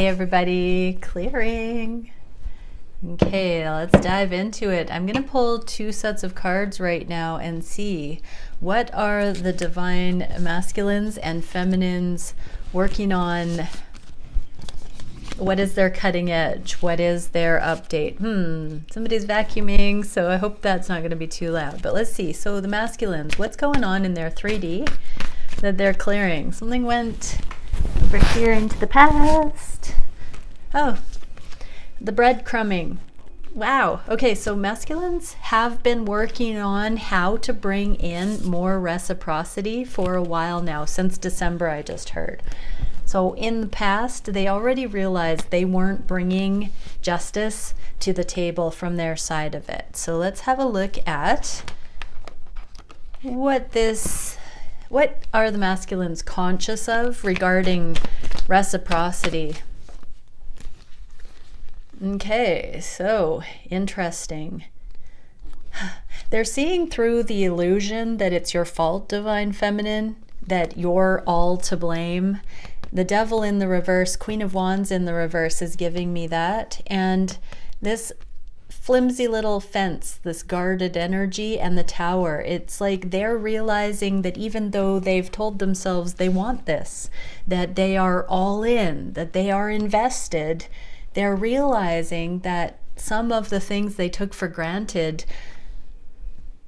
Hey everybody, clearing. Okay, let's dive into it. I'm going to pull two sets of cards right now and see what are the divine masculines and feminines working on. What is their cutting edge? What is their update? Somebody's vacuuming, so I hope that's not going to be too loud. But let's see. So the masculines, what's going on in their 3D that they're clearing? Something went over here into the past. Oh, the breadcrumbing. Wow. Okay, so masculines have been working on how to bring in more reciprocity for a while now, since December, I just heard. So in the past, they already realized they weren't bringing justice to the table from their side of it. So let's have a look at what are the masculines conscious of regarding reciprocity. Okay, so interesting. They're seeing through the illusion that it's your fault, divine feminine, that you're all to blame. The devil in the reverse, Queen of Wands in the reverse is giving me that. And this flimsy little fence, this guarded energy, and the tower, it's like they're realizing that even though they've told themselves they want this, that they are all in, that they are invested, they're realizing that some of the things they took for granted,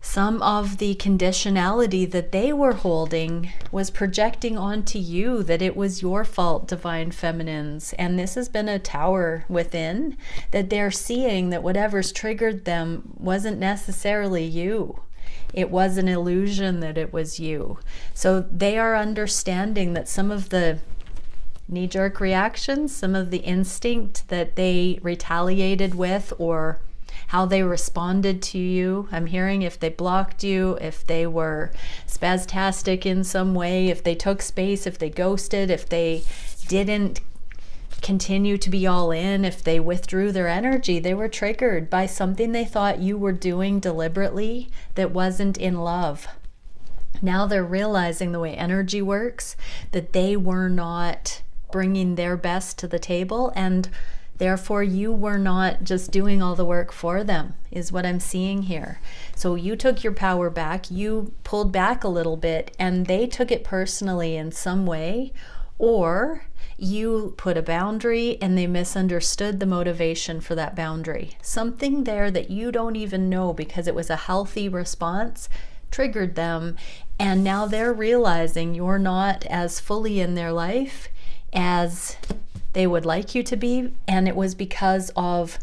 some of the conditionality that they were holding was projecting onto you, that it was your fault, divine feminines. And this has been a tower within, that they're seeing that whatever's triggered them wasn't necessarily you. It was an illusion that it was you. So they are understanding that some of the knee-jerk reactions, some of the instinct that they retaliated with, or how they responded to you. I'm hearing if they blocked you, if they were spastastic in some way, if they took space, if they ghosted, if they didn't continue to be all in, if they withdrew their energy, they were triggered by something they thought you were doing deliberately that wasn't in love. Now they're realizing the way energy works, that they were not bringing their best to the table, and therefore you were not just doing all the work for them, is what I'm seeing here. So you took your power back, you pulled back a little bit, and they took it personally in some way, or you put a boundary and they misunderstood the motivation for that boundary. Something there that you don't even know, because it was a healthy response, triggered them, and now they're realizing you're not as fully in their life as they would like you to be, and it was because of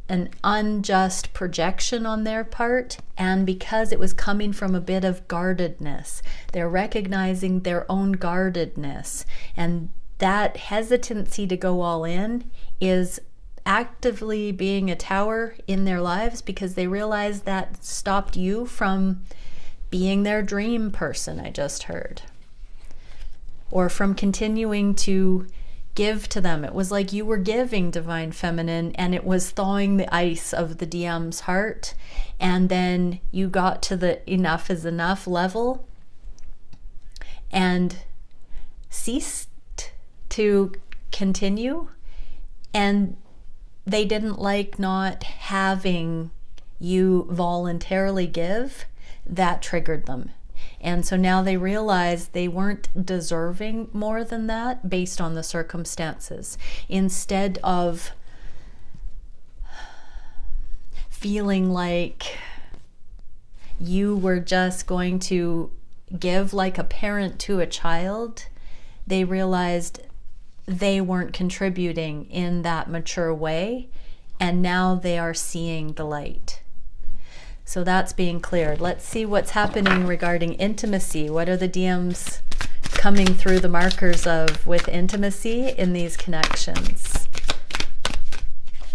an unjust projection on their part, and because it was coming from a bit of guardedness. They're recognizing their own guardedness, and that hesitancy to go all in is actively being a tower in their lives, because they realize that stopped you from being their dream person, I just heard, or from continuing to give to them. It was like you were giving, divine feminine, and it was thawing the ice of the DM's heart, and then you got to the enough is enough level and ceased to continue, and they didn't like not having you voluntarily give. That triggered them. And so now they realize they weren't deserving more than that based on the circumstances. Instead of feeling like you were just going to give like a parent to a child, they realized they weren't contributing in that mature way, and now they are seeing the light. So that's being cleared. Let's see what's happening regarding intimacy. What are the DMs coming through the markers of with intimacy in these connections?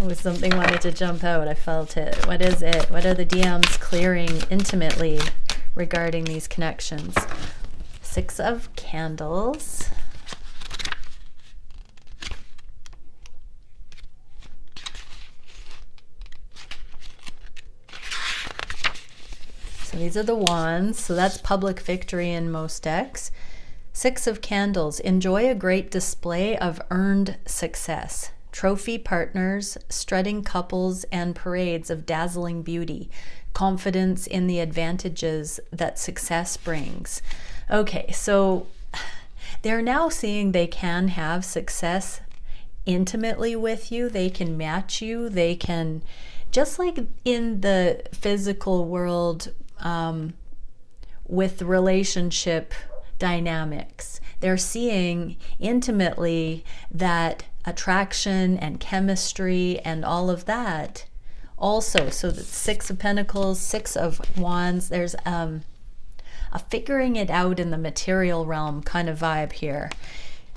Oh, something wanted to jump out. I felt it. What is it? What are the DMs clearing intimately regarding these connections? 6 of Candles. So these are the Wands. So that's public victory in most decks. Six of Candles. Enjoy a great display of earned success. Trophy partners, strutting couples, and parades of dazzling beauty. Confidence in the advantages that success brings. Okay, so they're now seeing they can have success intimately with you. They can match you. They can, just like in the physical world, with relationship dynamics, they're seeing intimately that attraction and chemistry and all of that also. So the Six of Pentacles, Six of Wands, there's a figuring it out in the material realm kind of vibe here.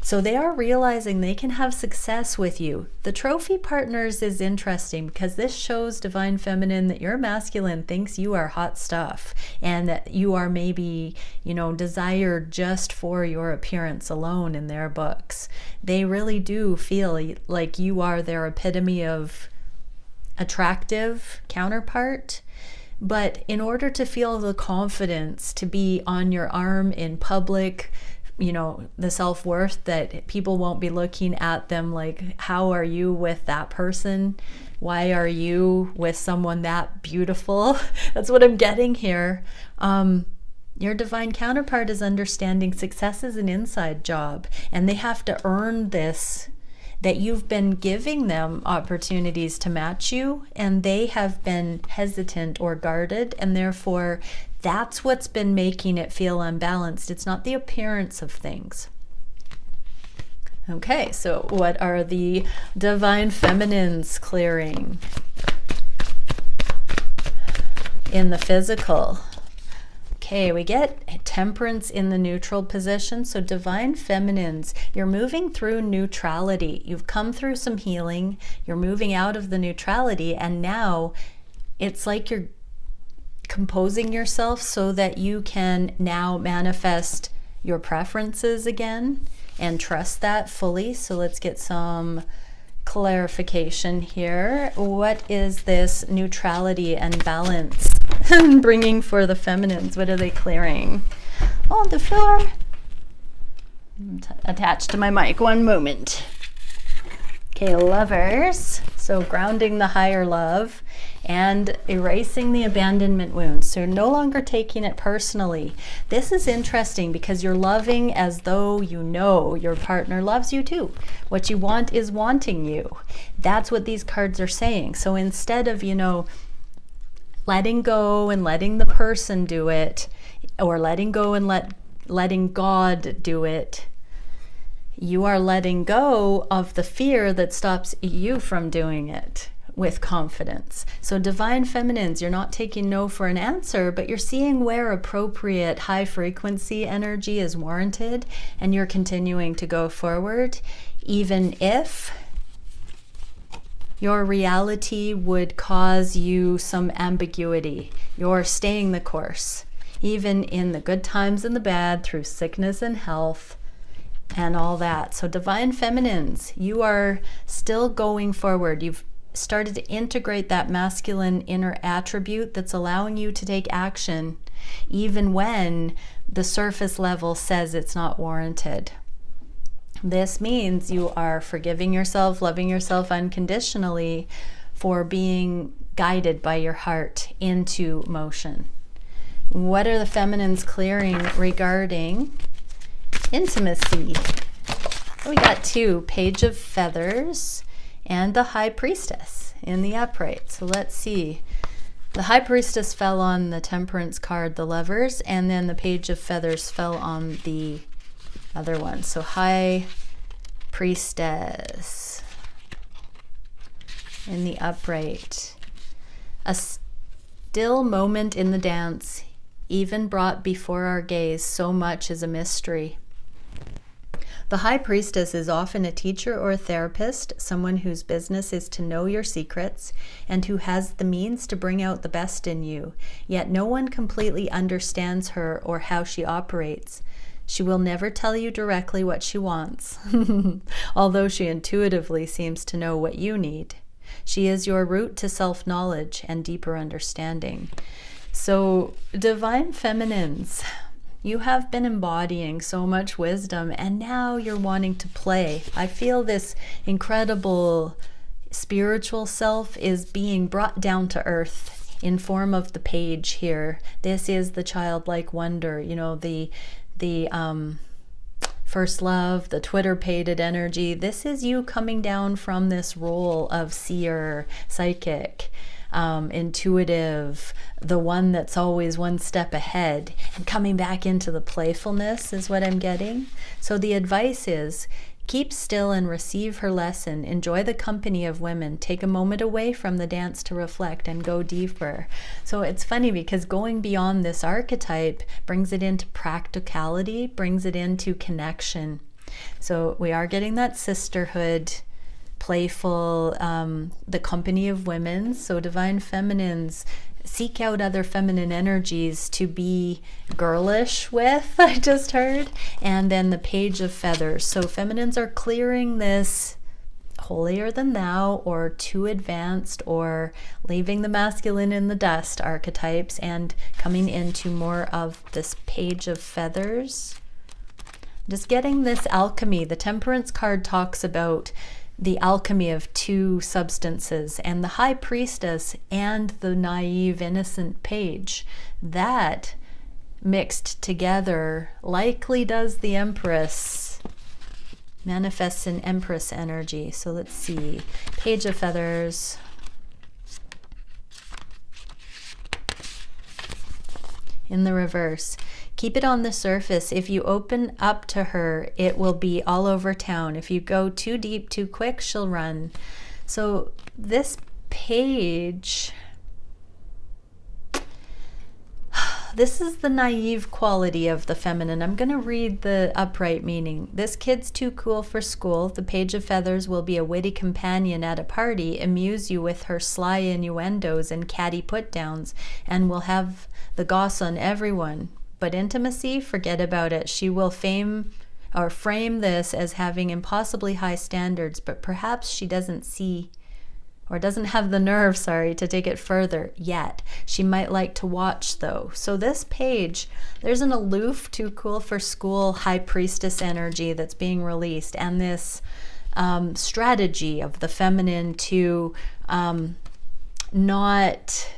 So they are realizing they can have success with you. The trophy partners is interesting because this shows, Divine Feminine, that your masculine thinks you are hot stuff and that you are maybe, you know, desired just for your appearance alone in their books. They really do feel like you are their epitome of attractive counterpart. But in order to feel the confidence to be on your arm in public, you know, the self-worth that people won't be looking at them like, how are you with that person? Why are you with someone that beautiful? That's what I'm getting here. Your divine counterpart is understanding success is an inside job, and they have to earn this, that you've been giving them opportunities to match you, and they have been hesitant or guarded, and therefore that's what's been making it feel unbalanced. It's not the appearance of things. Okay, so what are the Divine Feminines clearing in the physical? Okay, we get Temperance in the neutral position. So Divine Feminines, you're moving through neutrality. You've come through some healing. You're moving out of the neutrality, and now it's like you're composing yourself so that you can now manifest your preferences again and trust that fully. So let's get some clarification here. What is this neutrality and balance bringing for the feminines? What are they clearing? On the floor. I'm attached to my mic. One moment. Okay, Lovers. So grounding the higher love and erasing the abandonment wounds. So you're no longer taking it personally. This is interesting because you're loving as though you know your partner loves you too. What you want is wanting you. That's what these cards are saying. So instead of, you know, letting go and letting the person do it, or letting go and letting God do it, you are letting go of the fear that stops you from doing it with confidence. So Divine Feminines, you're not taking no for an answer, but you're seeing where appropriate high frequency energy is warranted, and you're continuing to go forward, even if your reality would cause you some ambiguity. You're staying the course, even in the good times and the bad, through sickness and health and all that. So Divine Feminines, you are still going forward. You've started to integrate that masculine inner attribute that's allowing you to take action even when the surface level says it's not warranted. This means you are forgiving yourself, loving yourself unconditionally for being guided by your heart into motion. What are the feminines clearing regarding intimacy? We got two, Page of Feathers and the High Priestess in the upright. So let's see. The High Priestess fell on the Temperance card, the Lovers, and then the Page of Feathers fell on the other one. So High Priestess in the upright. A still moment in the dance, even brought before our gaze, so much is a mystery. The High Priestess is often a teacher or a therapist, someone whose business is to know your secrets and who has the means to bring out the best in you, yet no one completely understands her or how she operates. She will never tell you directly what she wants, although she intuitively seems to know what you need. She is your route to self-knowledge and deeper understanding. So, Divine Feminines, You have been embodying so much wisdom, and now you're wanting to play. I feel this incredible spiritual self is being brought down to earth in form of the page here. This is the childlike wonder, you know, the first love, the Twitter-pated energy. This is you coming down from this role of seer, psychic, intuitive, the one that's always one step ahead, and coming back into the playfulness is what I'm getting. So the advice is, keep still and receive her lesson. Enjoy the company of women. Take a moment away from the dance to reflect and go deeper. So it's funny because going beyond this archetype brings it into practicality, brings it into connection. So we are getting that sisterhood, playful, the company of women. So divine feminines, seek out other feminine energies to be girlish with, I just heard. And then the page of feathers. So feminines are clearing this holier than thou or too advanced or leaving the masculine in the dust archetypes and coming into more of this page of feathers. Just getting this alchemy. The Temperance card talks about the alchemy of two substances, and the High Priestess and the naive, innocent page, that mixed together likely does the Empress, manifests in Empress energy. So let's see, page of feathers, in the reverse. Keep it on the surface. If you open up to her, it will be all over town. If you go too deep, too quick, she'll run. So this page, this is the naive quality of the feminine. I'm going to read the upright meaning. This kid's too cool for school. The page of feathers will be a witty companion at a party, amuse you with her sly innuendos and catty put-downs, and will have the goss on everyone. But intimacy, forget about it. She will frame this as having impossibly high standards, but perhaps she doesn't see or doesn't have the nerve, to take it further yet. She might like to watch though. So this page, there's an aloof, too cool for school, high priestess energy that's being released, and this strategy of the feminine to not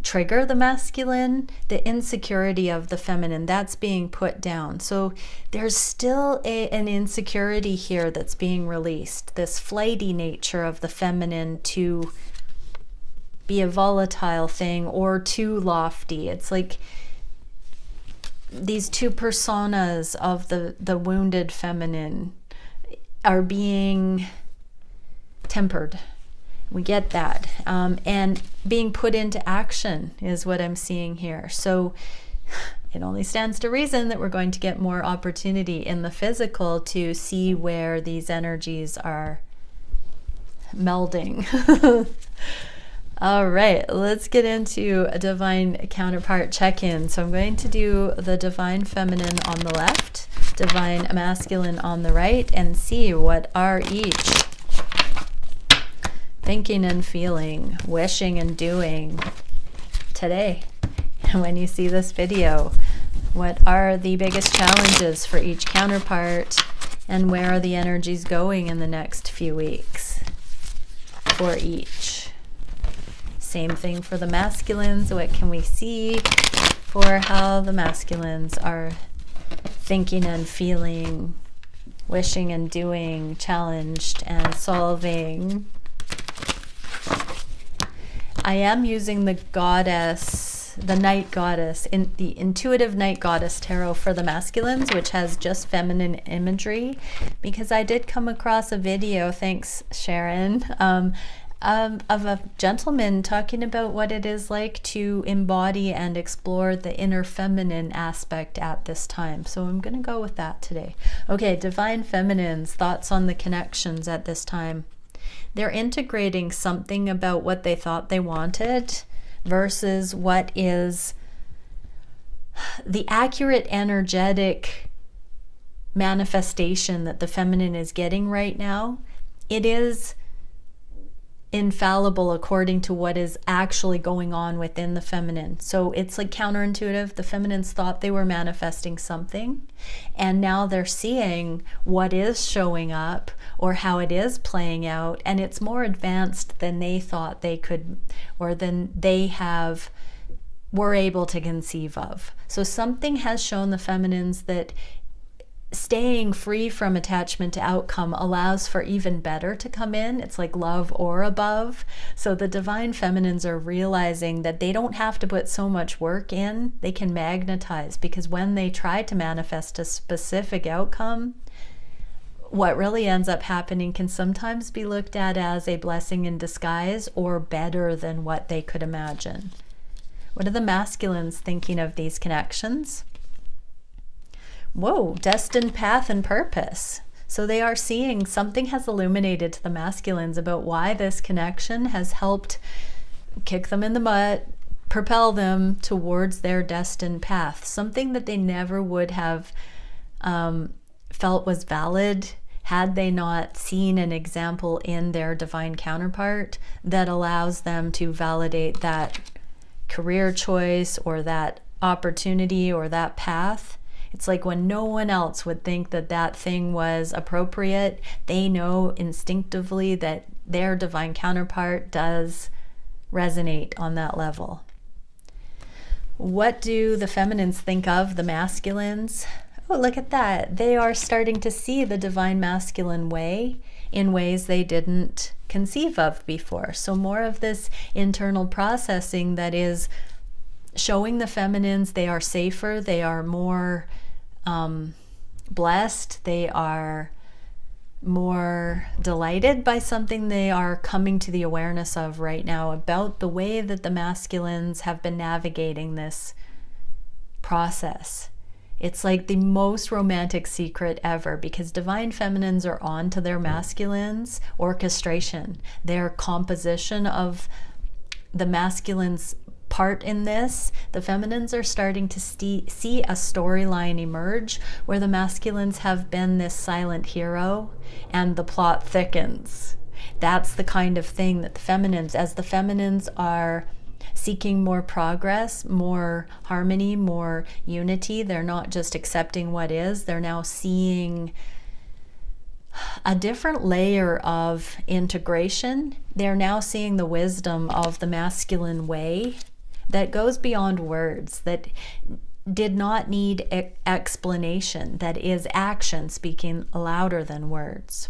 trigger the masculine, the insecurity of the feminine, that's being put down. So there's still an insecurity here that's being released, this flighty nature of the feminine to be a volatile thing or too lofty. It's like these two personas of the wounded feminine are being tempered. We get that. And being put into action is what I'm seeing here. So it only stands to reason that we're going to get more opportunity in the physical to see where these energies are melding. All right, let's get into a divine counterpart check-in. So I'm going to do the divine feminine on the left, divine masculine on the right, and see what are each thinking and feeling, wishing and doing today. And when you see this video, what are the biggest challenges for each counterpart, and where are the energies going in the next few weeks for each? Same thing for the masculines. What can we see for how the masculines are thinking and feeling, wishing and doing, challenged and solving? I am using the goddess, the night goddess, in the intuitive night goddess tarot for the masculines, which has just feminine imagery, because I did come across a video, thanks Sharon, of a gentleman talking about what it is like to embody and explore the inner feminine aspect at this time. So I'm going to go with that today. Okay, divine feminines, thoughts on the connections at this time. They're integrating something about what they thought they wanted versus what is the accurate energetic manifestation that the feminine is getting right now. It is infallible according to what is actually going on within the feminine. So it's like counterintuitive. The feminines thought they were manifesting something, and now they're seeing what is showing up or how it is playing out, and it's more advanced than they thought they could, or than they were able to conceive of. So something has shown the feminines that staying free from attachment to outcome allows for even better to come in. It's like love or above. So the divine feminines are realizing that they don't have to put so much work in. They can magnetize, because when they try to manifest a specific outcome, what really ends up happening can sometimes be looked at as a blessing in disguise, or better than what they could imagine. What are the masculines thinking of these connections? Whoa, destined path and purpose. So they are seeing something has illuminated to the masculines about why this connection has helped kick them in the butt, propel them towards their destined path. Something that they never would have felt was valid had they not seen an example in their divine counterpart that allows them to validate that career choice or that opportunity or that path. It's like when no one else would think that that thing was appropriate, they know instinctively that their divine counterpart does resonate on that level. What do the feminines think of the masculines? Oh, look at that. They are starting to see the divine masculine way in ways they didn't conceive of before. So more of this internal processing that is showing the feminines they are safer, they are more blessed, they are more delighted by something they are coming to the awareness of right now about the way that the masculines have been navigating this process. It's like the most romantic secret ever, because divine feminines are on to their masculines' orchestration, their composition of the masculine's part in this. The feminines are starting to see a storyline emerge where the masculines have been this silent hero and the plot thickens. That's the kind of thing that the feminines, as the feminines are seeking more progress, more harmony, more unity, they're not just accepting what is, they're now seeing a different layer of integration. They're now seeing the wisdom of the masculine way that goes beyond words, that did not need explanation, that is action speaking louder than words.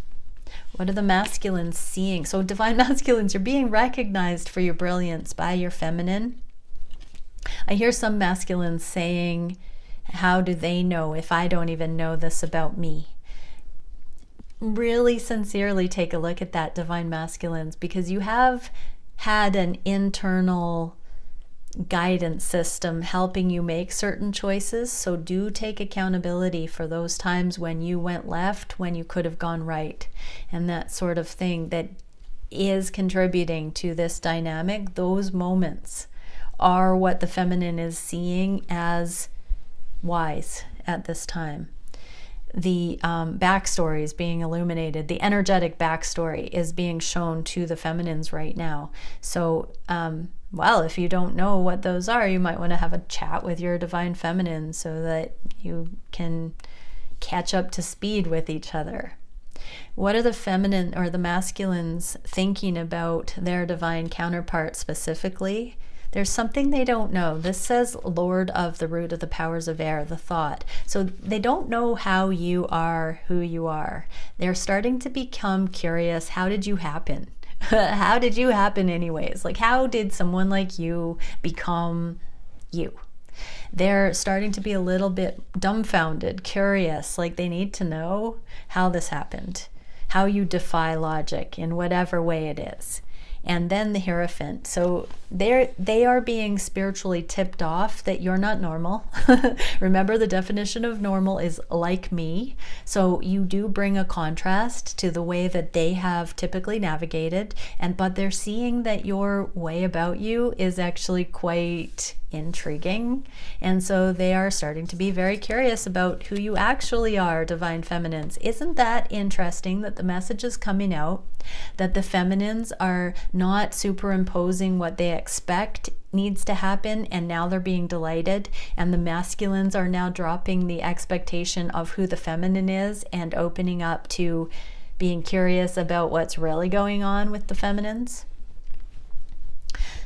What are the masculines seeing? So divine masculines, you're being recognized for your brilliance by your feminine. I hear some masculines saying, how do they know if I don't even know this about me? Really sincerely take a look at that, divine masculines, because you have had an internal guidance system helping you make certain choices. So do take accountability for those times when you went left, when you could have gone right, and that sort of thing that is contributing to this dynamic. Those moments are what the feminine is seeing as wise at this time. The backstory is being illuminated. The energetic backstory is being shown to the feminines right now. So well, if you don't know what those are, you might want to have a chat with your divine feminine so that you can catch up to speed with each other. What are the feminine or the masculines thinking about their divine counterpart specifically? There's something they don't know. This says Lord of the root of the powers of air, the thought. So they don't know how you are who you are. They're starting to become curious. How did you happen? How did you happen anyways? Like, how did someone like you become you? They're starting to be a little bit dumbfounded, curious, like they need to know how this happened, how you defy logic in whatever way it is. And then the Hierophant. So they are being spiritually tipped off that you're not normal. Remember, the definition of normal is like me. So you do bring a contrast to the way that they have typically navigated, but they're seeing that your way about you is actually quite Intriguing. And so they are starting to be very curious about who you actually are, divine feminines. Isn't that interesting that the message is coming out that the feminines are not superimposing what they expect needs to happen, and now they're being delighted, and the masculines are now dropping the expectation of who the feminine is and opening up to being curious about what's really going on with the feminines?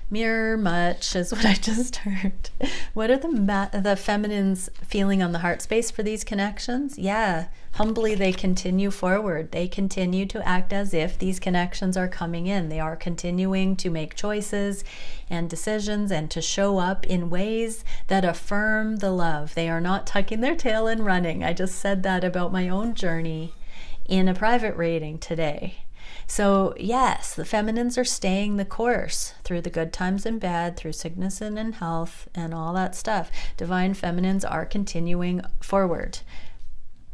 Mirror much is what I just heard. What are the feminines feeling on the heart space for these connections? Yeah, humbly they continue forward. They continue to act as if these connections are coming in. They are continuing to make choices and decisions and to show up in ways that affirm the love. They are not tucking their tail and running. I just said that about my own journey in a private reading today. So yes, the feminines are staying the course through the good times and bad, through sickness and in health and all that stuff. Divine feminines are continuing forward,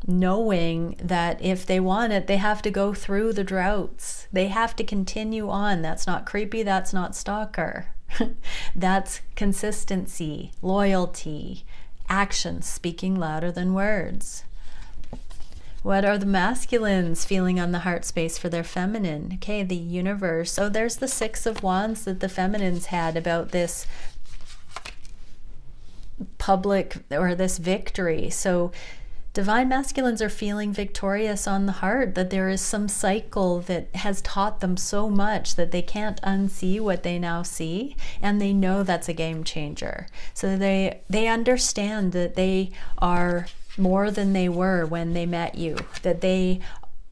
knowing that if they want it, they have to go through the droughts. They have to continue on. That's not creepy. That's not stalker. That's consistency, loyalty, actions speaking louder than words. What are the masculines feeling on the heart space for their feminine? Okay, the universe. So there's the Six of Wands that the feminines had about this public or this victory. So divine masculines are feeling victorious on the heart, that there is some cycle that has taught them so much that they can't unsee what they now see, and they know that's a game changer. So they understand that they are more than they were when they met you, that they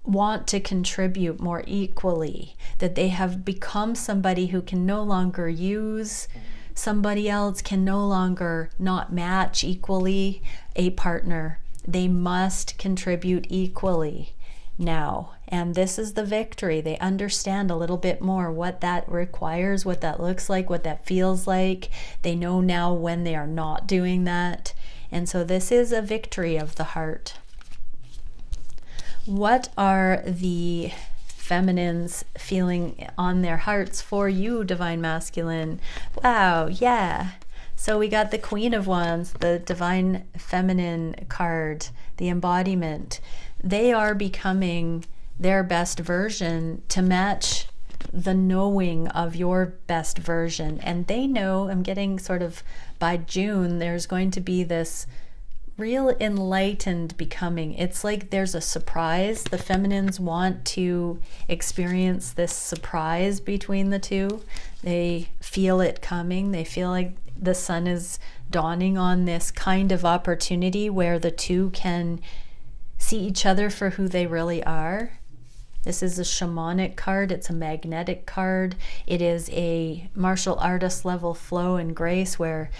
want to contribute more equally, that they have become somebody who can no longer use somebody else, can no longer not match equally a partner. They must contribute equally now. And this is the victory. They understand a little bit more what that requires, what that looks like, what that feels like. They know now when they are not doing that. And so this is a victory of the heart. What are the feminines feeling on their hearts for you, divine masculine? Wow, yeah. So we got the Queen of Wands, the divine feminine card, the embodiment. They are becoming their best version to match the knowing of your best version. And they know, I'm getting sort of by June, there's going to be this real enlightened becoming. It's like there's a surprise. The feminines want to experience this surprise between the two. They feel it coming. They feel like the sun is dawning on this kind of opportunity where the two can see each other for who they really are. This is a shamanic card. It's a magnetic card. It is a martial artist level flow and grace where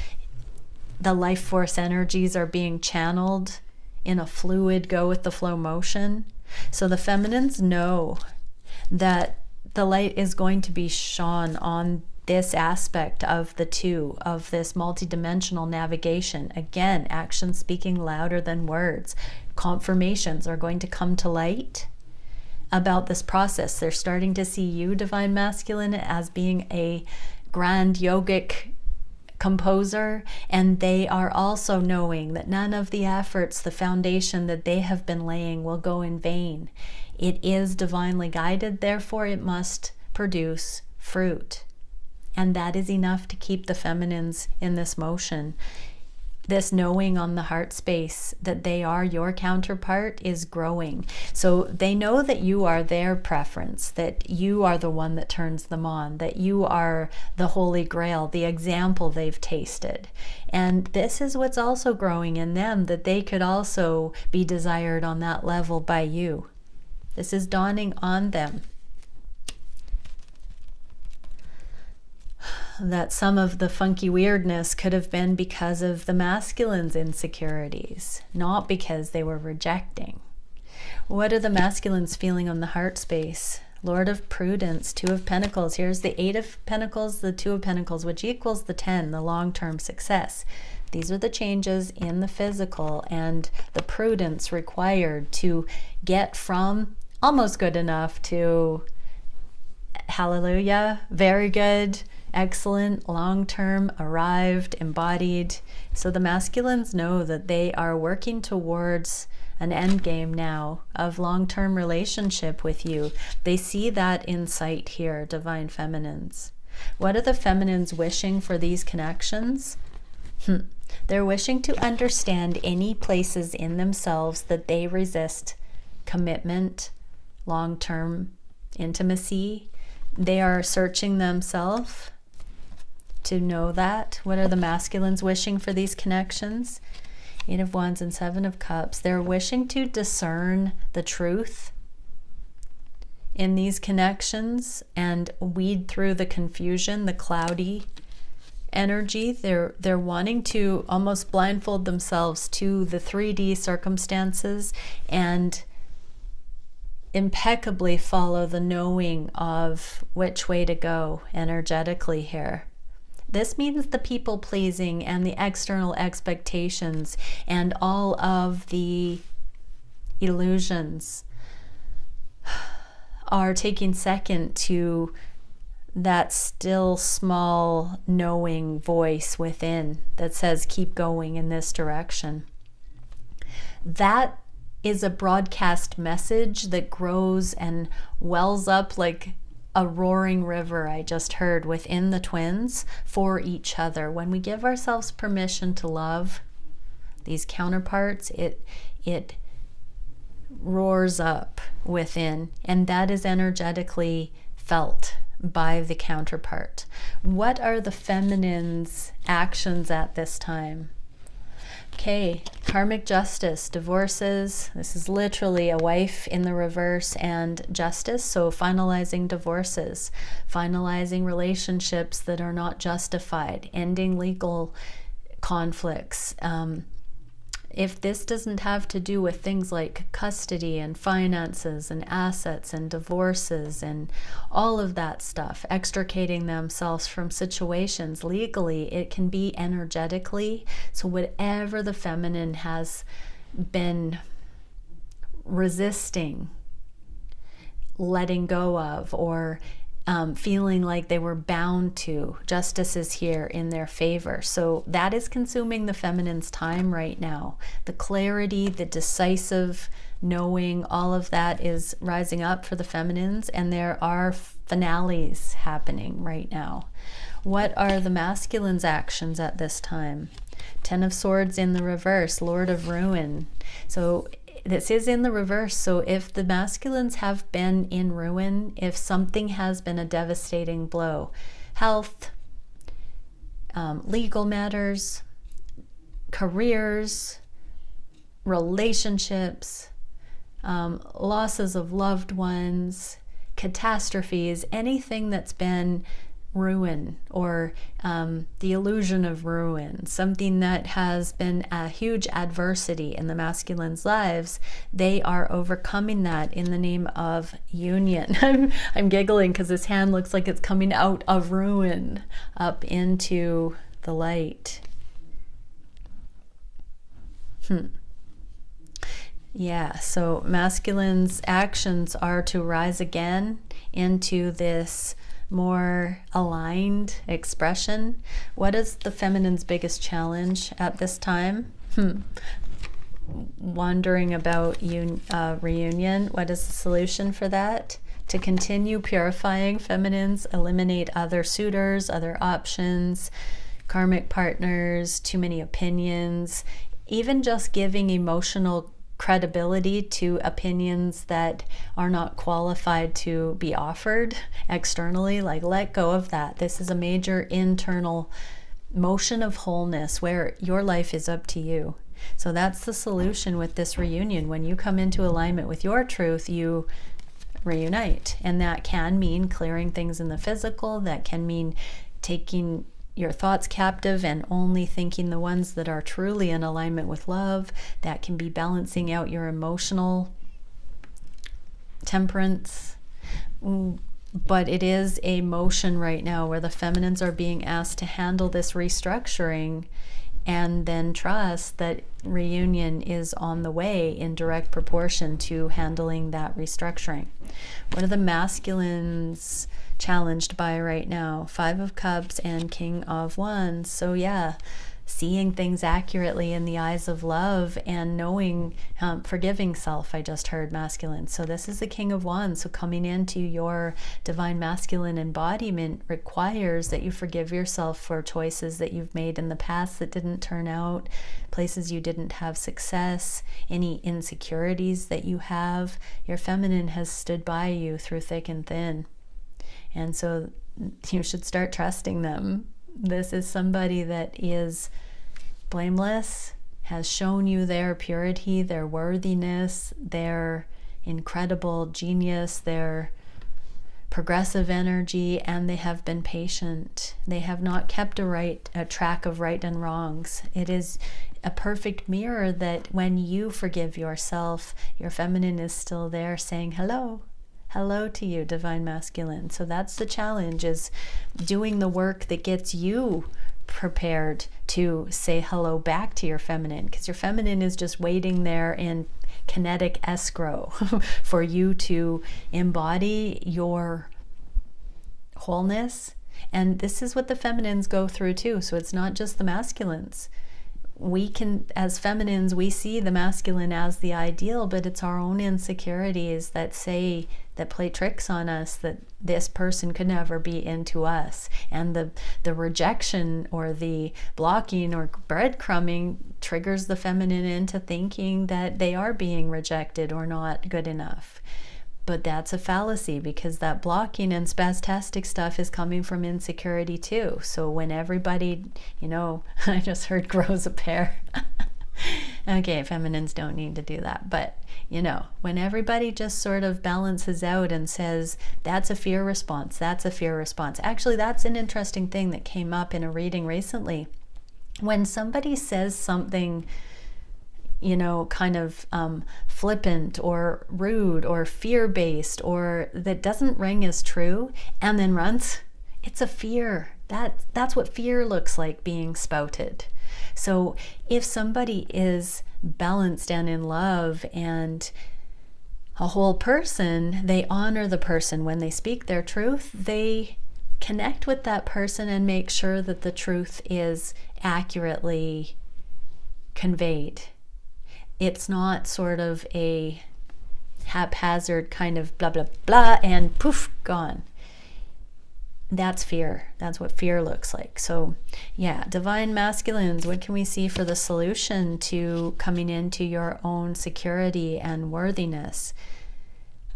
the life force energies are being channeled in a fluid, go with the flow motion. So the feminines know that the light is going to be shone on this aspect of the two, of this multidimensional navigation. Again, action speaking louder than words. Confirmations are going to come to light about this process. They're starting to see you, divine masculine, as being a grand yogic composer, and they are also knowing that none of the efforts, the foundation that they have been laying, will go in vain. It is divinely guided, therefore it must produce fruit. And that is enough to keep the feminines in this motion. This knowing on the heart space that they are your counterpart is growing. So they know that you are their preference, that you are the one that turns them on, that you are the holy grail, the example they've tasted. And this is what's also growing in them, that they could also be desired on that level by you. This is dawning on them. That some of the funky weirdness could have been because of the masculine's insecurities, not because they were rejecting. What are the masculines feeling on the heart space? Lord of Prudence, Two of Pentacles. Here's the Eight of Pentacles, the Two of Pentacles, which equals the 10, the long-term success. These are the changes in the physical and the prudence required to get from almost good enough to hallelujah, very good, excellent, long-term, arrived, embodied. So the masculines know that they are working towards an end game now of long-term relationship with you. They see that insight here, divine feminines. What are the feminines wishing for these connections? They're wishing to understand any places in themselves that they resist commitment, long-term intimacy. They are searching themselves to know that. What are the masculines wishing for these connections? Eight of Wands and Seven of Cups. They're wishing to discern the truth in these connections and weed through the confusion, the cloudy energy. They're wanting to almost blindfold themselves to the 3D circumstances and impeccably follow the knowing of which way to go energetically here. This means the people pleasing and the external expectations and all of the illusions are taking second to that still small knowing voice within that says keep going in this direction. That is a broadcast message that grows and wells up like a roaring river I just heard within the twins for each other. When we give ourselves permission to love these counterparts, it roars up within, and that is energetically felt by the counterpart. What are the feminine's actions at this time? Okay, karmic justice, divorces. This is literally a wife in the reverse and justice. So finalizing divorces, finalizing relationships that are not justified, ending legal conflicts. If this doesn't have to do with things like custody and finances and assets and divorces and all of that stuff, extricating themselves from situations legally, it can be energetically. So whatever the feminine has been resisting, letting go of, or feeling like they were bound to, justice is here in their favor. So that is consuming the feminine's time right now. The clarity, the decisive knowing, all of that is rising up for the feminines, and there are finales happening right now. What are the masculine's actions at this time? Ten of Swords in the reverse, Lord of Ruin. So this is in the reverse. So if the masculines have been in ruin, if something has been a devastating blow, health, legal matters, careers, relationships, losses of loved ones, catastrophes, anything that's been ruin or the illusion of ruin, something that has been a huge adversity in the masculine's lives, they are overcoming that in the name of union. I'm giggling because this hand looks like it's coming out of ruin up into the light. Yeah, so masculine's actions are to rise again into this more aligned expression. What is the feminine's biggest challenge at this time? Wondering about reunion. What is the solution for that? To continue purifying feminines, eliminate other suitors, other options, karmic partners, too many opinions, even just giving emotional credibility to opinions that are not qualified to be offered externally. Like, let go of that. This is a major internal motion of wholeness where your life is up to you. So that's the solution with this reunion. When you come into alignment with your truth, you reunite, and that can mean clearing things in the physical. That can mean taking your thoughts captive and only thinking the ones that are truly in alignment with love. That can be balancing out your emotional temperance. But it is a motion right now where the feminines are being asked to handle this restructuring and then trust that reunion is on the way in direct proportion to handling that restructuring. What are the masculines' challenged by right now. 5 of Cups and King of Wands. So yeah, seeing things accurately in the eyes of love and knowing, forgiving self, I just heard masculine. So this is the King of Wands. So coming into your divine masculine embodiment requires that you forgive yourself for choices that you've made in the past that didn't turn out, places you didn't have success, any insecurities that you have. Your feminine has stood by you through thick and thin. And so you should start trusting them. This is somebody that is blameless, has shown you their purity, their worthiness, their incredible genius, their progressive energy, and they have been patient. They have not kept a track of right and wrongs. It is a perfect mirror that when you forgive yourself, your feminine is still there saying hello. Hello to you, divine masculine. So that's the challenge, is doing the work that gets you prepared to say hello back to your feminine, because your feminine is just waiting there in kinetic escrow for you to embody your wholeness. And this is what the feminines go through too. So it's not just the masculines. We can, as feminines, we see the masculine as the ideal, but it's our own insecurities that play tricks on us, that this person could never be into us. And the rejection or the blocking or breadcrumbing triggers the feminine into thinking that they are being rejected or not good enough. But that's a fallacy, because that blocking and spastastic stuff is coming from insecurity too. So when everybody, I just heard grows a pair. Okay, feminines don't need to do that. But, when everybody just sort of balances out and says, that's a fear response, that's a fear response. Actually, that's an interesting thing that came up in a reading recently. When somebody says something kind of flippant or rude or fear-based, or that doesn't ring as true, and then runs, it's a fear. That's what fear looks like being spouted. So if somebody is balanced and in love and a whole person, they honor the person. When they speak their truth, they connect with that person and make sure that the truth is accurately conveyed. It's not sort of a haphazard kind of blah, blah, blah, and poof, gone. That's fear. That's what fear looks like. So yeah, divine masculines, what can we see for the solution to coming into your own security and worthiness?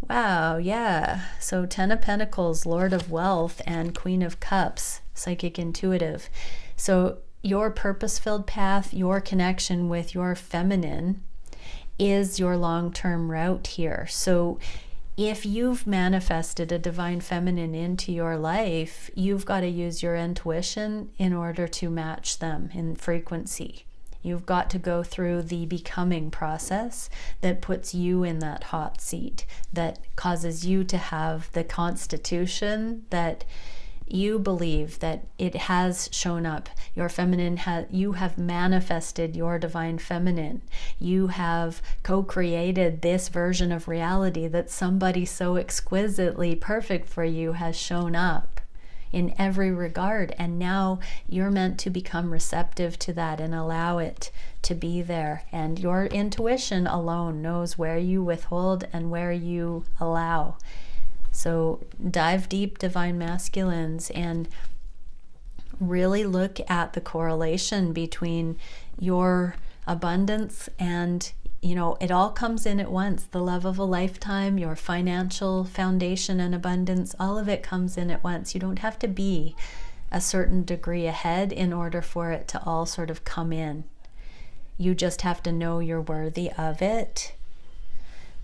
Wow, yeah. So 10 of Pentacles, Lord of Wealth, and Queen of Cups, Psychic Intuitive. So your purpose-filled path, your connection with your feminine is your long-term route here. So if you've manifested a divine feminine into your life, you've got to use your intuition in order to match them in frequency. You've got to go through the becoming process that puts you in that hot seat, that causes you to have the constitution that you believe that it has shown up. Your feminine you have manifested your divine feminine. You have co-created this version of reality that somebody so exquisitely perfect for you has shown up in every regard. And now you're meant to become receptive to that and allow it to be there. And your intuition alone knows where you withhold and where you allow. So dive deep, divine masculines, and really look at the correlation between your abundance and, it all comes in at once. The love of a lifetime, your financial foundation and abundance, all of it comes in at once. You don't have to be a certain degree ahead in order for it to all sort of come in. You just have to know you're worthy of it.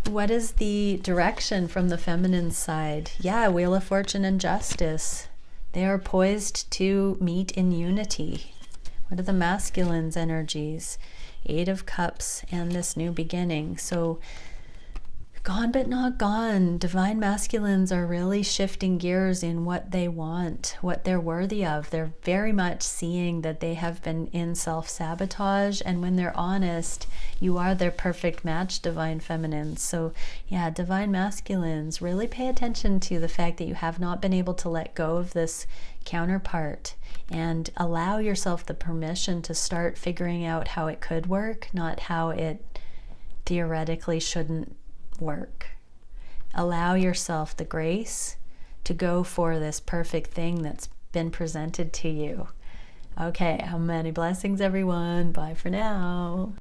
What is the direction from the feminine side? Yeah, Wheel of Fortune and Justice. They are poised to meet in unity. What are the masculine's energies? 8 of Cups and this new beginning. So gone but not gone. Divine masculines are really shifting gears in what they want, what they're worthy of. They're very much seeing that they have been in self-sabotage, and when they're honest, you are their perfect match, divine feminines. So yeah, divine masculines, really pay attention to the fact that you have not been able to let go of this counterpart, and allow yourself the permission to start figuring out how it could work, not how it theoretically shouldn't work. Allow yourself the grace to go for this perfect thing that's been presented to you. Okay, many blessings, everyone. Bye for now.